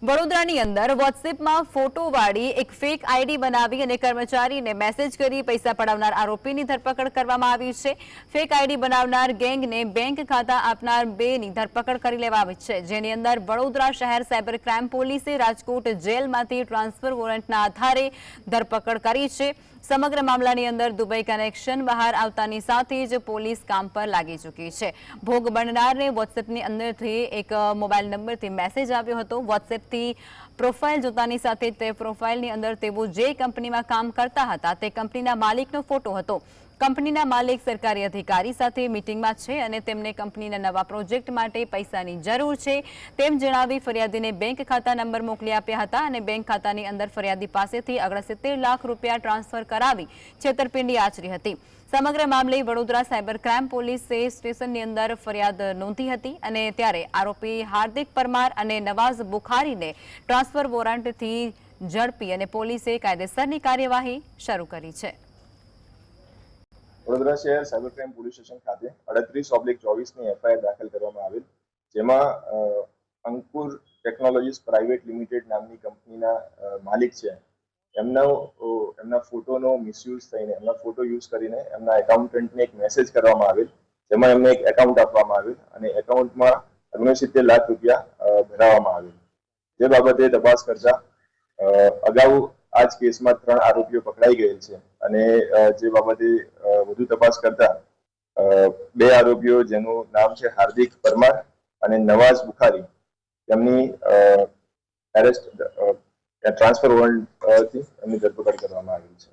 વડોદરાની અંદર વોટ્સએપમાં ફોટોવાળી એક ફેક આઈડી બનાવી અને કર્મચારીને મેસેજ કરી પૈસા પડાવનાર આરોપીની ધરપકડ કરવામાં આવી છે। ફેક આઈડી બનાવનાર ગેંગને બેંક ખાતા આપનાર બેની ધરપકડ કરી લેવામાં આવી છે, જેની અંદર વડોદરા શહેર સાયબર ક્રાઇમ પોલીસે રાજકોટ જેલમાંથી ટ્રાન્સફર વોરંટના આધારે ધરપકડ કરી છે। સમગ્ર મામલાની અંદર દુબઈ કનેક્શન બહાર આવતાની સાથે જ પોલીસ કામ પર લાગી ચૂકી છે। ભોગ બનનારને વોટ્સએપની અંદરથી એક મોબાઈલ નંબરથી મેસેજ આવ્યો હતો। વોટ્સએપથી પ્રોફાઇલ જોતાની સાથે તે પ્રોફાઇલની અંદર તેઓ જે કંપનીમાં કામ કરતા હતા તે કંપનીના માલિકનો ફોટો હતો। કંપનીના માલિક સરકારી અધિકારી સાથે મીટિંગમાં છે અને તેમને કંપનીના નવા પ્રોજેક્ટ માટે પૈસાની જરૂર છે તેમ જણાવી ફરિયાદીને બેંક ખાતા નંબર મોકલી આપ્યા હતા અને બેંક ખાતાની અંદર ફરિયાદી પાસેથી 69 લાખ રૂપિયા ટ્રાન્સફર કરાવી છેતરપિંડી આચરી હતી। સમગ્ર મામલે વડોદરા સાયબર ક્રાઇમ પોલીસે સ્ટેશનની અંદર ફરિયાદ નોંધી હતી અને ત્યારે આરોપી હાર્દિક પરમાર અને નવાઝ બુખારીને ટ્રાન્સફર વોરંટથી ઝડપી અને પોલીસે કાયદેસરની કાર્યવાહી શરૂ કરી છે। વડોદરા શહેર સાયબર ક્રાઇમ પોલીસ સ્ટેશન ખાતે 38/24 એફઆઈઆર દાખલ કરવામાં આવેલ, જેમાં અંકુર ટેકનોલોજીસ પ્રાઇવેટ લિમિટેડ નામની કંપનીના માલિક છે એમના ફોટોનો મિસયુઝ થઈને એમના ફોટો યુઝ કરીને એમના એકાઉન્ટન્ટને એક મેસેજ કરવામાં આવેલ, જેમાં એમને એક એકાઉન્ટ આપવામાં આવેલ અને એકાઉન્ટમાં 69 લાખ રૂપિયા ભરાવવામાં આવેલ। જે બાબતે તપાસ કરતા અગાઉ આ જ કેસમાં 3 આરોપીઓ પકડાઈ ગયેલ છે અને જે બાબતે વધુ તપાસ કરતા 2 આરોપીઓ જેનું નામ છે હાર્દિક પરમાર અને નવાઝ બુખારી, તેમની એરેસ્ટ ટ્રાન્સફર વોરંટથી એમની ધરપકડ કરવામાં આવી છે।